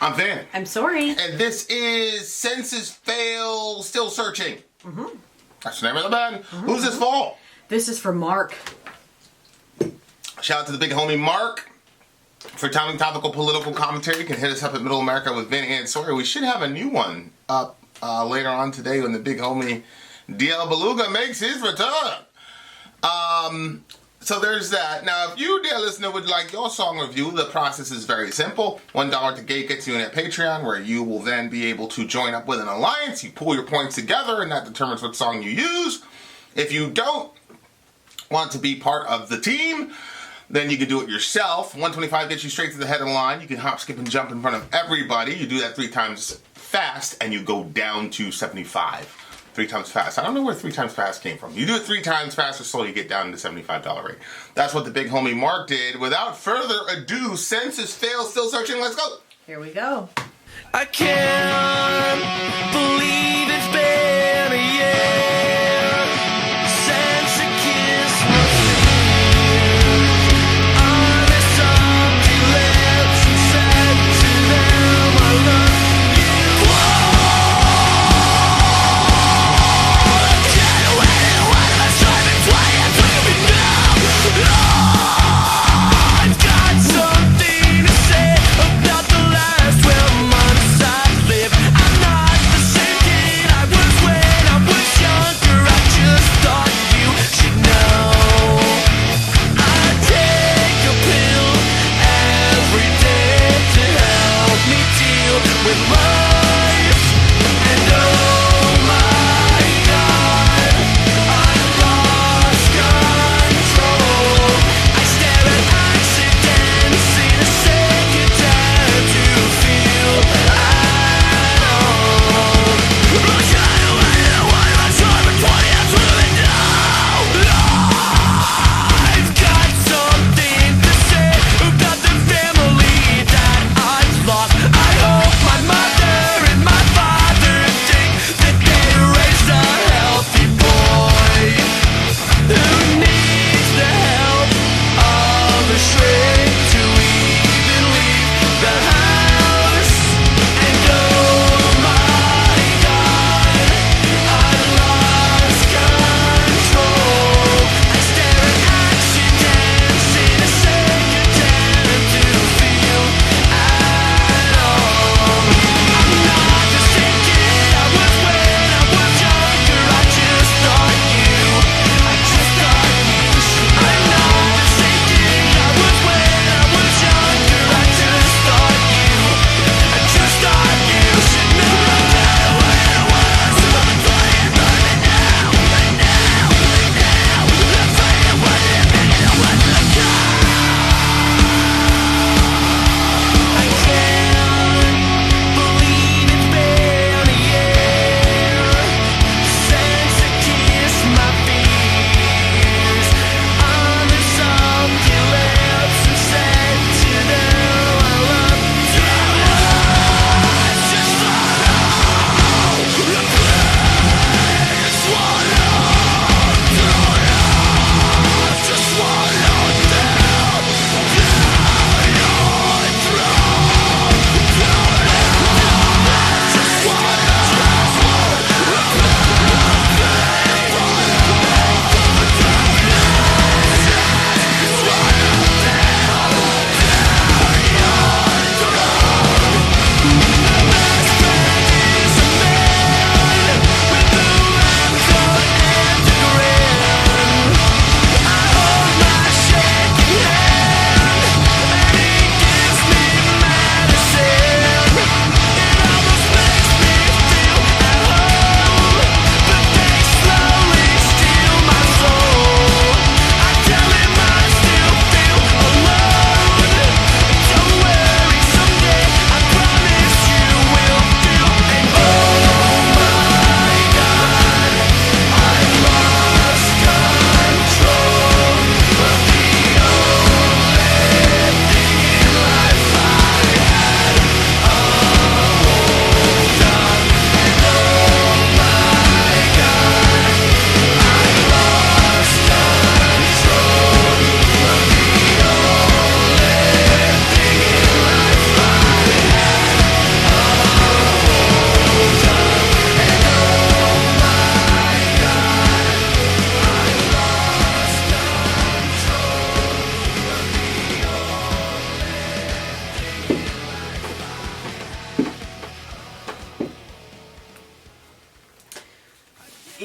I'm Vin. I'm Sori. And this is Census Fail Still Searching. That's the name of the band. Who's this for? This is for Mark. Shout out to the big homie Mark. For timely topical political commentary, you can hit us up at Middle America with Vin and Sori. We should have a new one up later on today when the big homie DL Beluga makes his return. So there's that. Now, if you, dear listener, would like your song review, the process is very simple. $1 to gate gets you in at Patreon, where you will then be able to join up with an alliance. You pull your points together, and that determines what song you use. If you don't want to be part of the team, then you can do it yourself. $125 gets you straight to the head of the line. You can hop, skip, and jump in front of everybody. You do that 3 times fast, and you go down to 75. 3 times fast. I don't know where 3 times fast came from. You do it 3 times faster, so you get down to the $75 rate. That's what the big homie Mark did. Without further ado, Census Fail Still Searching. Let's go. Here we go. I can't believe it's been a year since you kissed my fears. Honest empty lips and said to them I love you. Get away to one of us driving 20 through me now. I've got something to say about the last 12 months I've lived. I'm not the same kid I was when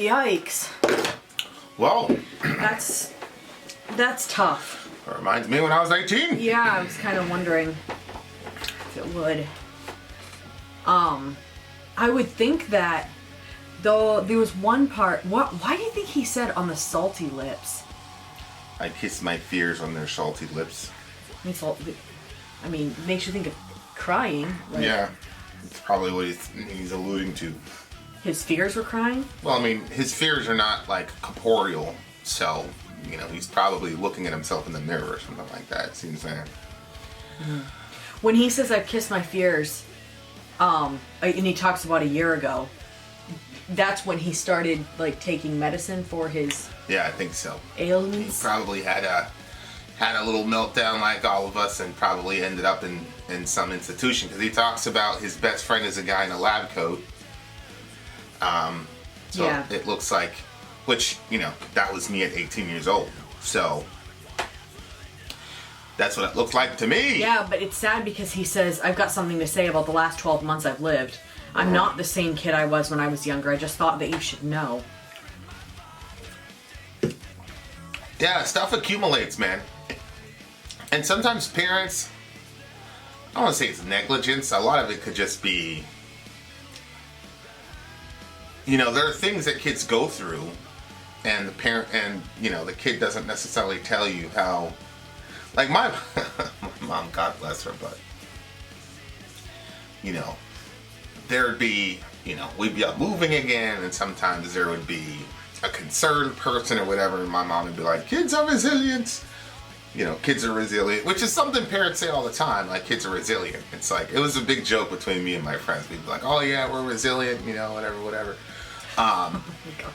yikes. Well, That's tough. it reminds me when I was 18. Yeah, I was kind of wondering if it would. I would think that, though, there was one part. Why do you think he said on the salty lips? I kiss my fears on their salty lips. I mean, makes you think of crying. Like, Yeah, it's probably what he's alluding to. his fears were crying? Well, I mean, his fears are not like corporeal, so, you know, he's probably looking at himself in the mirror or something like that, seems like. When he says I've kissed my fears, and he talks about a year ago, that's when he started like taking medicine for his Yeah, I think so. He ailments. probably had a little meltdown like all of us and probably ended up in some institution, because he talks about his best friend is a guy in a lab coat. So Yeah. it looks like, which, you know, that was me at 18 years old. So that's what it looked like to me. Yeah, but it's sad because he says, I've got something to say about the last 12 months I've lived. I'm not the same kid I was when I was younger. I just thought that you should know. Yeah, stuff accumulates, man. And sometimes parents, I don't want to say it's negligence. A lot of it could just be, you know, there are things that kids go through, and the parent, and, you know, the kid doesn't necessarily tell you how. Like my mom, God bless her, but, you know, there'd be, you know, we'd be up moving again, and sometimes there would be a concerned person or whatever, and my mom would be like, kids are resilient. You know, kids are resilient, which is something parents say all the time, like, kids are resilient. It's like, it was a big joke between me and my friends. We'd be like, oh yeah, we're resilient, you know, whatever. Oh my gosh.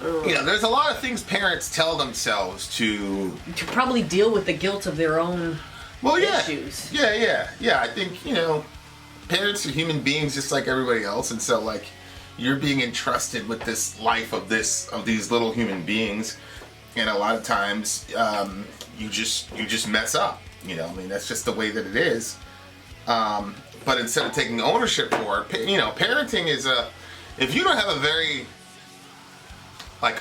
You know, there's a lot of things parents tell themselves to probably deal with the guilt of their own issues. Yeah. I think, you know, parents are human beings just like everybody else, and so, like, you're being entrusted with this life of these little human beings, and a lot of times you just mess up. You know, I mean, that's just the way that it is. But instead of taking ownership for it, you know, parenting is if you don't have a very, like,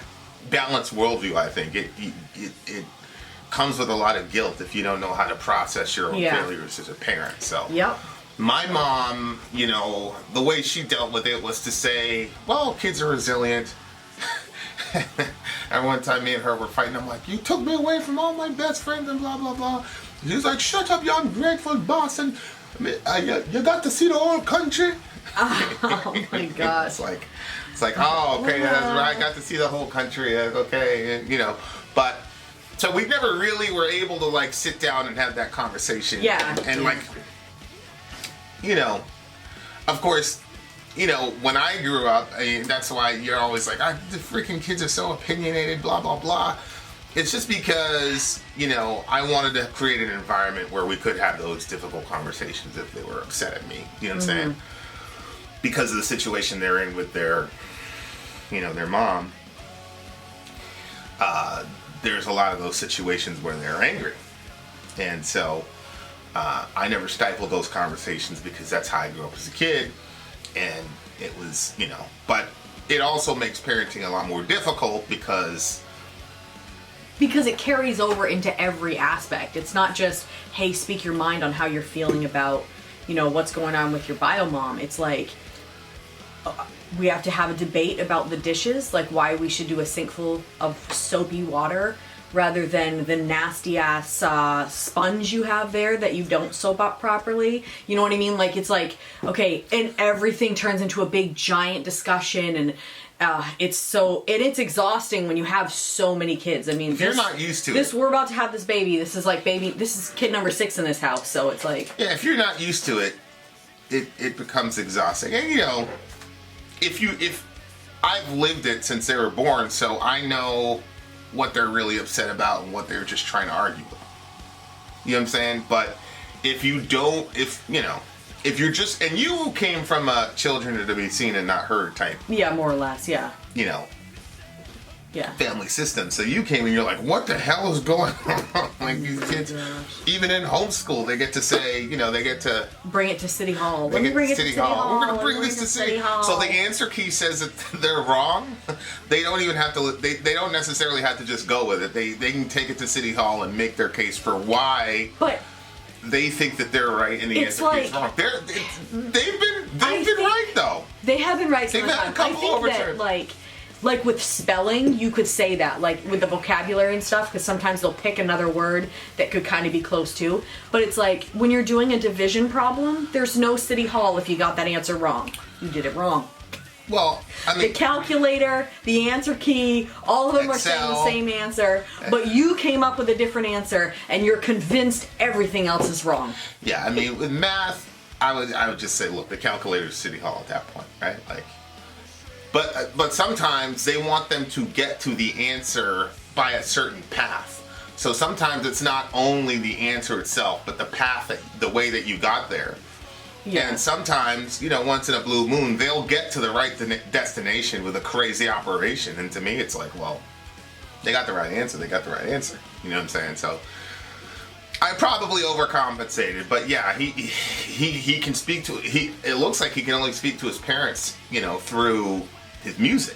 balanced worldview, I think it comes with a lot of guilt if you don't know how to process your own failures as a parent. So Yep. my mom, you know, the way she dealt with it was to say, well, kids are resilient. And one time me and her were fighting. I'm like, you took me away from all my best friends and blah, blah, blah. He's like, shut up, you ungrateful boss. And you got to see the whole country. Oh my gosh. It's like, oh, okay, that's right. I got to see the whole country. Okay, you know. But, so we never really were able to, like, sit down and have that conversation. Yeah. And like, you know, of course, you know, when I grew up, that's why you're always like, the freaking kids are so opinionated, blah, blah, blah. It's just because, you know, I wanted to create an environment where we could have those difficult conversations if they were upset at me. You know what I'm saying? Because of the situation they're in with their, you know, their mom. There's a lot of those situations where they're angry. And so I never stifled those conversations because that's how I grew up as a kid. And it was, you know, but it also makes parenting a lot more difficult because it carries over into every aspect. It's not just, hey, speak your mind on how you're feeling about, you know, what's going on with your bio mom. It's like, we have to have a debate about the dishes, like why we should do a sink full of soapy water rather than the nasty ass sponge you have there that you don't soap up properly. You know what I mean? Like, it's like, okay, and everything turns into a big giant discussion, and it's exhausting when you have so many kids. I mean, if you're not used to it. We're about to have this baby. This is kid number 6 in this house, so it's like, yeah, if you're not used to it, it becomes exhausting. And, you know, if I've lived it since they were born, so I know what they're really upset about and what they're just trying to argue with. You know what I'm saying? But if you don't, if you're just, and you came from a children are to be seen and not heard type. yeah, more or less, yeah. You know, Yeah. family system. So you came and you're like, what the hell is going on? Like these kids, even in homeschool, they get to say, they get to bring it to City Hall. They Let me get bring to it to City City Hall. Hall. We're going to bring Let me this to City City Hall. So the answer key says that they're wrong. They don't even have to. They don't necessarily have to just go with it. They can take it to City Hall and make their case for why. But they think that they're right and the it's answer key is like- wrong. They've been right though. they have been right some They've of the had a time. I couple think that overturns. like with spelling, you could say that, like with the vocabulary and stuff, because sometimes they'll pick another word that could kind of be close to. But it's like when you're doing a division problem, there's no City Hall if you got that answer wrong. You did it wrong. Well, I The mean, calculator, the answer key, all of them are saying the Excel. same answer, but you came up with a different answer, and you're convinced everything else is wrong. yeah, I mean, with math, I would just say, look, the calculator's City Hall at that point, right? Like, but sometimes they want them to get to the answer by a certain path. So sometimes it's not only the answer itself, but the path, the way that you got there. Yeah. And sometimes, once in a blue moon, they'll get to the right destination with a crazy operation. And to me, it's like, well, they got the right answer. They got the right answer. You know what I'm saying? So I probably overcompensated, but yeah, he can speak to it looks like he can only speak to his parents, through his music.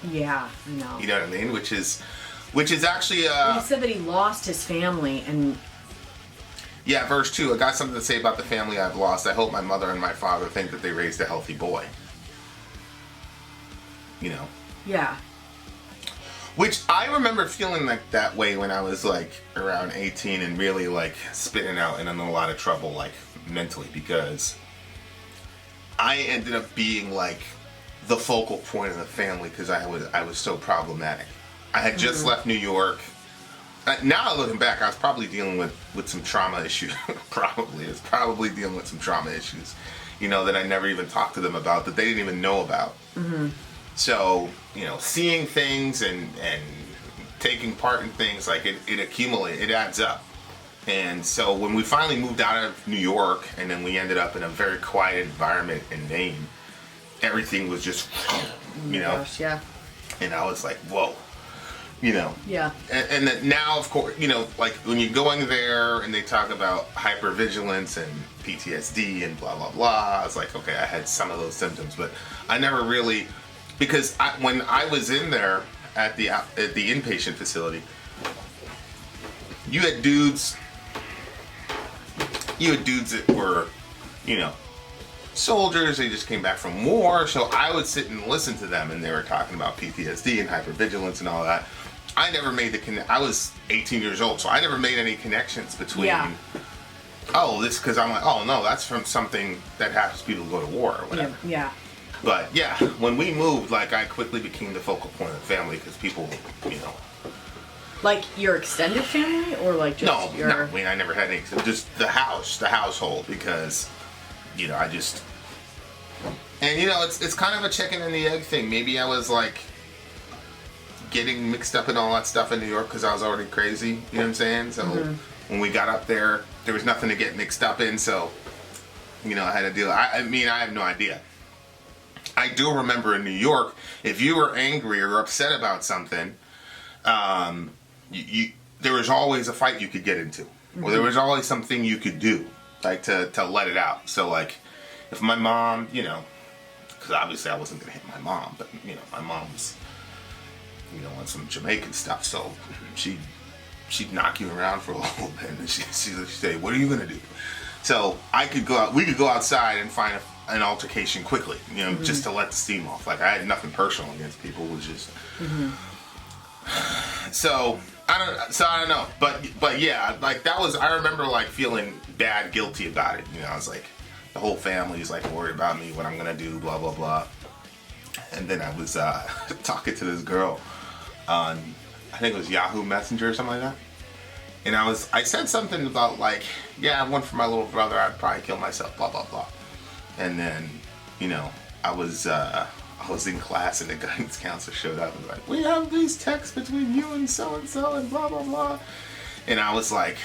Yeah, I know. You know what I mean? Which is actually He said that he lost his family, and yeah, verse 2, I got something to say about the family I've lost. I hope my mother and my father think that they raised a healthy boy. yeah. Which I remember feeling like that way when I was like around 18 and really like spinning out and in a lot of trouble like mentally, because I ended up being like the focal point of the family because I was so problematic. I had just left New York. Now looking back, I was probably dealing with some trauma issues. Probably dealing with some trauma issues, that I never even talked to them about, that they didn't even know about. Mm-hmm. So, seeing things and taking part in things, like it accumulates, it adds up. And so when we finally moved out of New York and then we ended up in a very quiet environment in Maine, everything was just, Gosh, yeah. and I was like, whoa. Yeah. And then now, of course, like when you're going there and they talk about hypervigilance and PTSD and blah, blah, blah, I was like, okay, I had some of those symptoms, but I never really, because when I was in there at the inpatient facility, you had dudes that were, soldiers. They just came back from war, so I would sit and listen to them, and they were talking about PTSD and hypervigilance and all that. I never made I was 18 years old, so I never made any connections between, because I'm like, oh no, that's from something that happens to people who go to war or whatever. Yeah. But yeah, when we moved, like I quickly became the focal point of the family because people, Like your extended family, or like just your... No, I mean, I never had any, just the household, because, I just, and it's kind of a chicken and the egg thing. Maybe I was like getting mixed up in all that stuff in New York because I was already crazy, you know what I'm saying? So when we got up there was nothing to get mixed up in, so, I had to deal, I mean, I have no idea. I do remember in New York, if you were angry or upset about something, there was always a fight you could get into, or there was always something you could do, like to let it out. So like, if my mom, because obviously I wasn't gonna hit my mom, but my mom's, on some Jamaican stuff, so she'd knock you around for a little bit, and she'd say, "What are you gonna do?" So we could go outside and find an altercation quickly, just to let the steam off. Like I had nothing personal against people, it was just. So I don't know, but yeah, like that was, I remember like feeling bad, guilty about it. I was like, the whole family's like worried about me, what I'm gonna do, blah blah blah. And then I was talking to this girl on, I think it was Yahoo Messenger or something like that. And I said something about like, yeah, I went for my little brother, I'd probably kill myself, blah blah blah. And then, I was in class and the guidance counselor showed up and was like, we have these texts between you and so-and-so and blah, blah, blah. And I was like,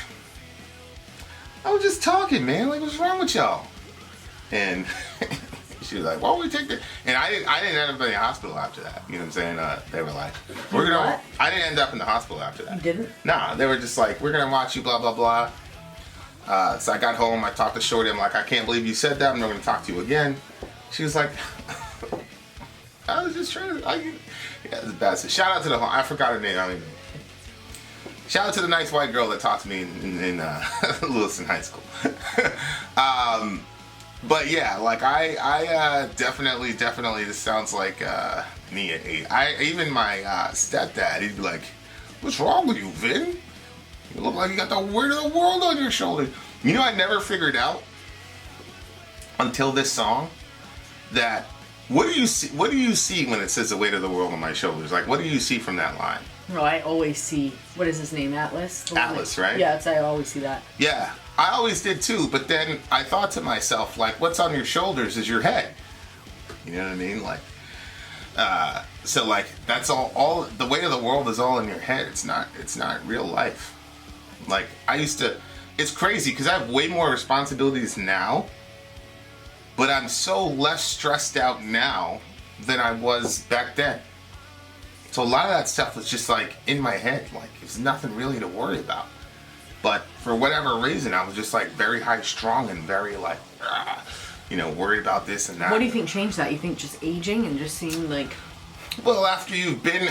I was just talking, man. Like, what's wrong with y'all? And She was like, "Why don't we take the?" And I didn't end up in the hospital after that. You know what I'm saying? They were like, "We're gonna." What? I didn't end up in the hospital after that. You didn't? Nah, they were just like, "We're gonna watch you," blah blah blah. So I got home. I talked to Shorty. I'm like, "I can't believe you said that. I'm not gonna talk to you again." She was like, "I was just trying to." Yeah, it's bad. So shout out to I forgot her name. I don't even. Shout out to the nice white girl that taught to me in Lewiston High School. But yeah, like I definitely, this sounds like me at 8. Even my stepdad, he'd be like, "What's wrong with you, Vin? You look like you got the weight of the world on your shoulders." You know, I never figured out until this song that what do you see when it says the weight of the world on my shoulders? Like, what do you see from that line? No, I always see, what is his name, Atlas? Atlas, right? Yeah, I always see that. Yeah, I always did too, but then I thought to myself, like, what's on your shoulders is your head. You know what I mean? Like, so like, that's all the weight of the world is all in your head. It's not real life. Like, it's crazy because I have way more responsibilities now, but I'm so less stressed out now than I was back then. So a lot of that stuff was just like in my head, like there's nothing really to worry about. But for whatever reason, I was just like very high strung and very like, worried about this and that. What do you think changed that? You think just aging and just seeing like... Well, after you've been,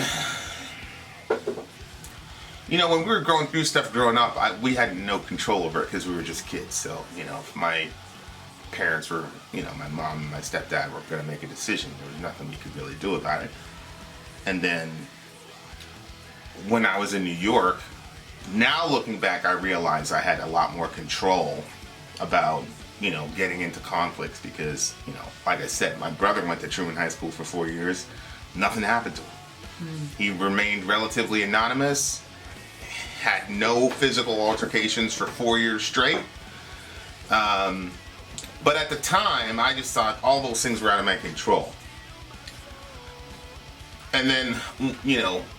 when we were going through stuff growing up, we had no control over it because we were just kids. So, if my parents were, my mom and my stepdad were going to make a decision, there was nothing we could really do about it. And then when I was in New York, now looking back, I realized I had a lot more control about, getting into conflicts because, like I said, my brother went to Truman High School for 4 years. Nothing happened to him. He remained relatively anonymous, had no physical altercations for 4 years straight. But at the time, I just thought all those things were out of my control. And then,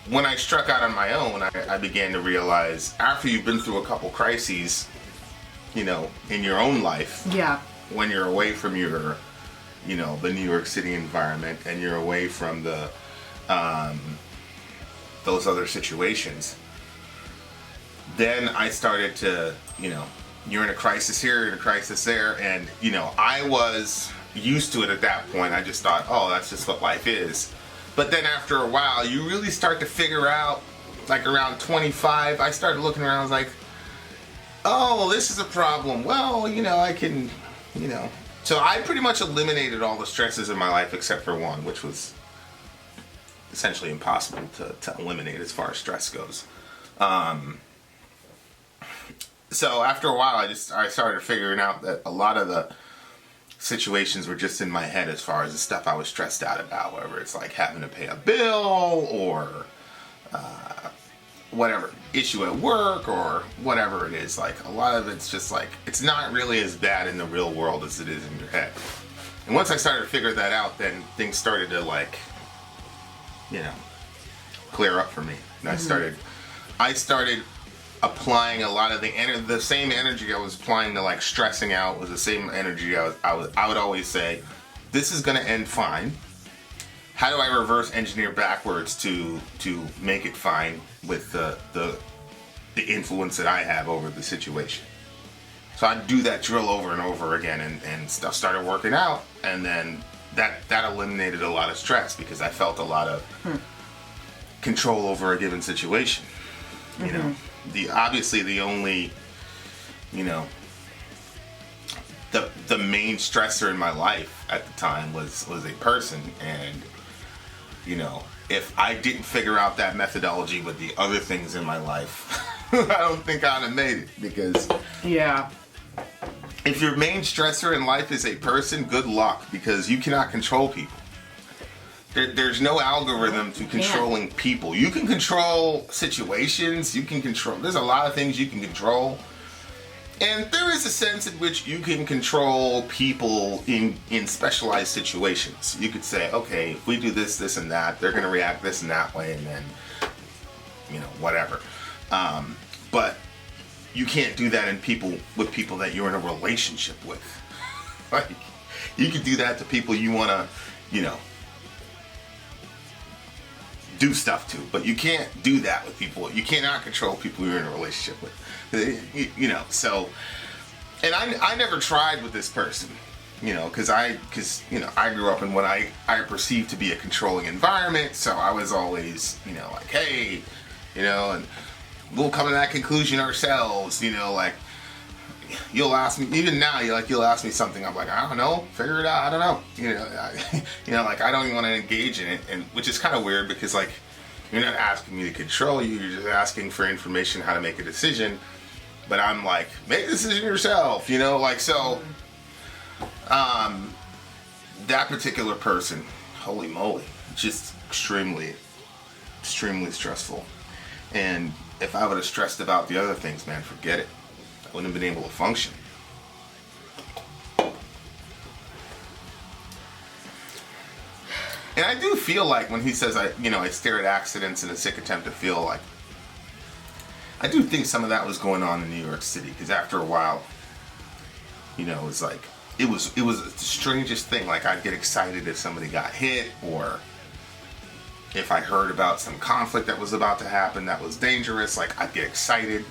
when I struck out on my own, I began to realize after you've been through a couple crises, in your own life, Yeah. when you're away from your, the New York City environment and you're away from the, those other situations, then I started to, you're in a crisis here, you're in a crisis there, and, I was used to it at that point. I just thought, oh, that's just what life is. But then after a while, you really start to figure out, like around 25, I started looking around, I was like, oh, this is a problem. Well, I can, So I pretty much eliminated all the stresses in my life except for one, which was essentially impossible to eliminate as far as stress goes. So after a while, I started figuring out that a lot of the situations were just in my head as far as the stuff I was stressed out about, whether it's like having to pay a bill or whatever issue at work or whatever it is. Like a lot of it's just like, it's not really as bad in the real world as it is in your head. And once I started to figure that out, then things started to like, clear up for me. And I started applying a lot of the same energy I was applying to like stressing out was the same energy I would always say, this is going to end fine. How do I reverse engineer backwards to make it fine with the influence that I have over the situation? So I'd do that drill over and over again, and stuff started working out, and then that eliminated a lot of stress because I felt a lot of control over a given situation. Obviously the only, the main stressor in my life at the time was a person, and if I didn't figure out that methodology with the other things in my life, I don't think I'd have made it, because if your main stressor in life is a person, good luck, because you cannot control people. There's no algorithm to controlling people. You can control situations, there's a lot of things you can control. And there is a sense in which you can control people in specialized situations. You could say, okay, if we do this, this, and that, they're going to react this and that way, and then, whatever. But you can't do that with people that you're in a relationship with. Like, You can do that to people you want to, you know, do stuff to, but you can't do that with people. You cannot control people you're in a relationship with. You know, so, and I never tried with this person, you know, because you know, I grew up in what I perceived to be a controlling environment, so I was always, you know, like, hey, you know, and we'll come to that conclusion ourselves, you know, like, you'll ask me, even now, you'll ask me something, I'm like, I don't know, figure it out, I don't know, you know, you know, like, I don't even want to engage in it, and which is kind of weird, because, like, you're not asking me to control you, you're just asking for information how to make a decision, but I'm like, make a decision yourself, you know, like, so, that particular person, holy moly, just extremely stressful, and if I would have stressed about the other things, man, forget it. I wouldn't have been able to function. And I do feel like when he says, I stare at accidents in a sick attempt to feel like, I do think some of that was going on in New York City, because after a while, you know, it's like, it was the strangest thing. Like, I'd get excited if somebody got hit, or if I heard about some conflict that was about to happen that was dangerous, like, I'd get excited.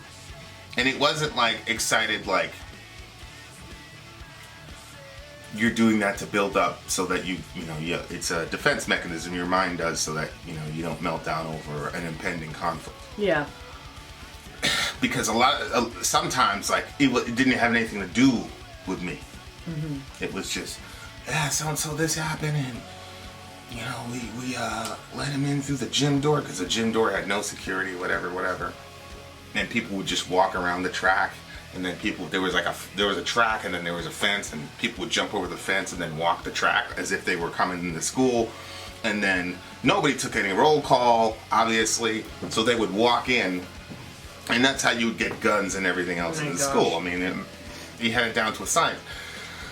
And it wasn't like excited like you're doing that to build up so that it's a defense mechanism your mind does so that, you know, you don't melt down over an impending conflict. Yeah. Because sometimes, like, it didn't have anything to do with me. Mm-hmm. It was just, so this happened, and, you know, we let him in through the gym door, because the gym door had no security, whatever. And people would just walk around the track, and then there was a track, and then there was a fence, and people would jump over the fence and then walk the track as if they were coming into school, and then nobody took any roll call, obviously, so they would walk in, and that's how you would get guns and everything else in the school. I mean, you had it down to a science.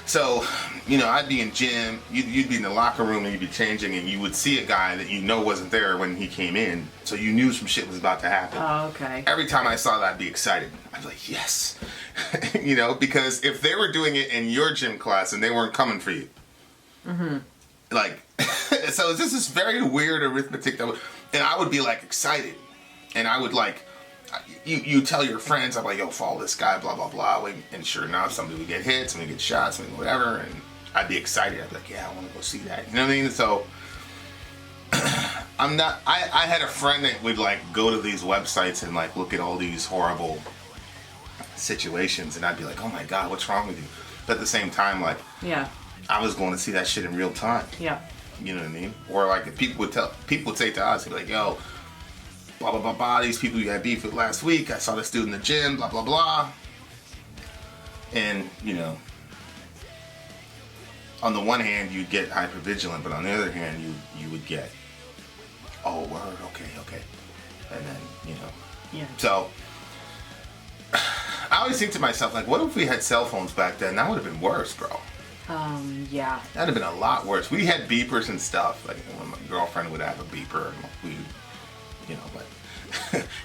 So, you know, I'd be in gym, you'd be in the locker room, and you'd be changing, and you would see a guy that you know wasn't there when he came in, so you knew some shit was about to happen. Oh, okay. Every time I saw that, I'd be excited. I'd be like, yes. You know, because if they were doing it in your gym class and they weren't coming for you, mm-hmm. Like, so it's just this very weird arithmetic and I would be like excited, and I would like, you tell your friends, I'm like, yo, follow this guy, blah, blah, blah. And sure enough, somebody would get hit, somebody would get shot, somebody whatever. And I'd be excited. I'd be like, yeah, I want to go see that. You know what I mean? So I had a friend that would like go to these websites and like look at all these horrible situations. And I'd be like, oh my God, what's wrong with you? But at the same time, like, yeah, I was going to see that shit in real time. Yeah. You know what I mean? Or like if people would say to us, they'd be like, yo, blah, blah, blah, blah, these people you had beef with last week, I saw this dude in the gym, blah, blah, blah. And, you know, on the one hand, you'd get hypervigilant, but on the other hand, you would get, oh, word, okay. And then, you know. Yeah. So, I always think to myself, like, what if we had cell phones back then? That would have been worse, bro. Yeah. That would have been a lot worse. We had beepers and stuff. Like, when my girlfriend would have a beeper, and we, you know, but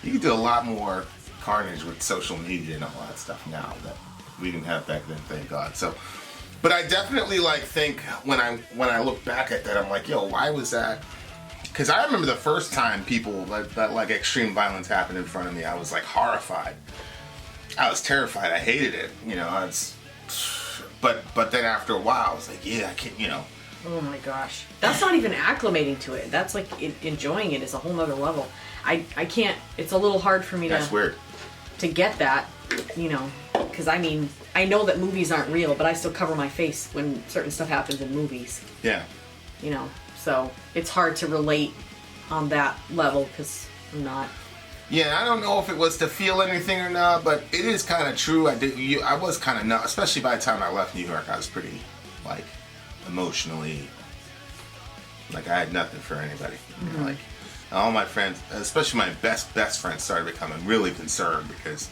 you can do a lot more carnage with social media and all that stuff now that we didn't have back then, thank God. So, but I definitely like think when I look back at that, I'm like, yo, why was that? Because I remember the first time people that like extreme violence happened in front of me, I was like horrified. I was terrified. I hated it. You know, but then after a while, I was like, yeah, I can't. You know. Oh my gosh. That's not even acclimating to it. That's like enjoying it is a whole nother level. I can't, it's a little hard for me That's weird. To get that, you know, because I mean, I know that movies aren't real, but I still cover my face when certain stuff happens in movies. Yeah. You know, so it's hard to relate on that level because I'm not. Yeah, I don't know if it was to feel anything or not, but it is kind of true. I was kind of not, especially by the time I left New York, I was pretty, like, emotionally, like, I had nothing for anybody. Mm-hmm. You know, like, all my friends, especially my best friends, started becoming really concerned because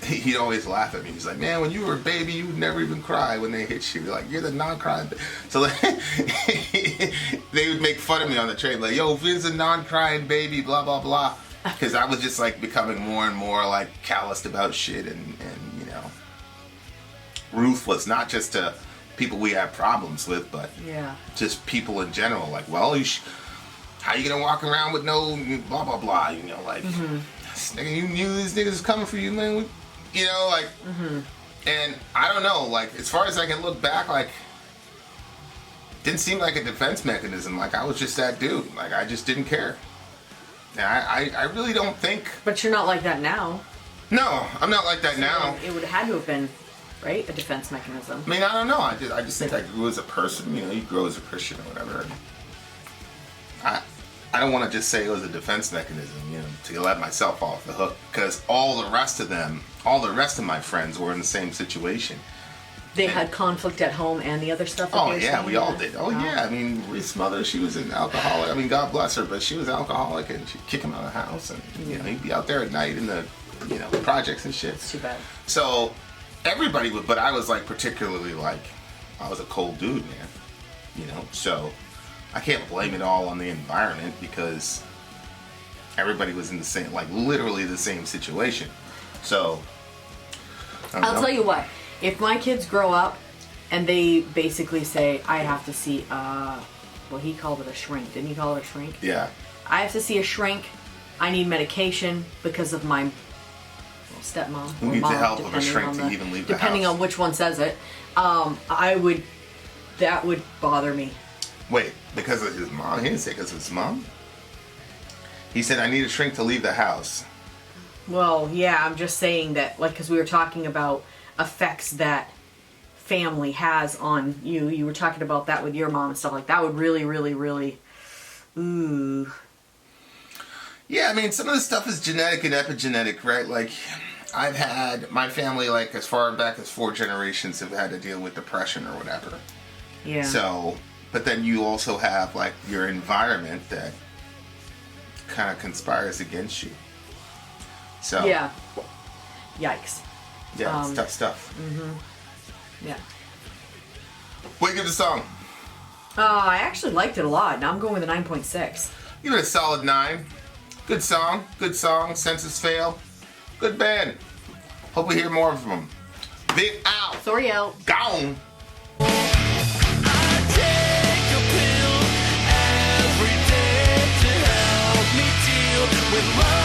he'd always laugh at me. He's like, man, when you were a baby, you would never even cry when they hit you. You're like, you're the non-crying. So like, they would make fun of me on the train, like, yo, Vin's a non-crying baby, blah, blah, blah. Because I was just like becoming more and more like calloused about shit and you know. ruthless, not just to people we have problems with, but Yeah. just people in general. Like, well, how you gonna walk around with no blah blah blah? You know, like, nigga, you knew these niggas is coming for you, man. You know, like, and I don't know. Like, as far as I can look back, like, didn't seem like a defense mechanism. Like, I was just that dude. Like, I just didn't care. And I really don't think. But you're not like that now. No, I'm not like that now. It would have had to have been, right? A defense mechanism. I mean, I don't know. I just think I grew as a person. You know, you grow as a Christian or whatever. I don't want to just say it was a defense mechanism, you know, to let myself off the hook, because all the rest of my friends were in the same situation. They had conflict at home and the other stuff. That Oh they were yeah, saying? we all did. Oh yeah, I mean, Reese's mother, she was an alcoholic. I mean, God bless her, but she was alcoholic, and she'd kick him out of the house, and you know, he'd be out there at night in the, you know, projects and shit. It's too bad. So everybody would, but I was like particularly like, I was a cold dude, man. You know, so I can't blame it all on the environment, because everybody was in the same, like literally the same situation. So I'll tell you what. If my kids grow up and they basically say, I have to see, well, he called it a shrink. Didn't he call it a shrink? Yeah. I have to see a shrink. I need medication because of my stepmom. Who or needs the mom, help of a depending shrink on to even leave the Depending house? on which one says it. That would bother me. Wait, because of his mom? He didn't say because of his mom. He said, I need a shrink to leave the house. Well, yeah, I'm just saying that, like, because we were talking about effects that family has on you. You were talking about that with your mom and stuff like that. Would really, really, really, ooh. Yeah, I mean, some of the stuff is genetic and epigenetic, right? Like, I've had, my family, like, as far back as 4 generations have had to deal with depression or whatever. Yeah. So, but then you also have, like, your environment that kind of conspires against you. So. Yeah. Yikes. Yeah, it's tough stuff. Yeah. What do you give the song? I actually liked it a lot. Now I'm going with a 9.6. Give it a solid 9. Good song. Good song. Census fail. Good band. Hope we hear more from them. Vin out. Sori out. Gone. I take a pill every day to help me deal with love.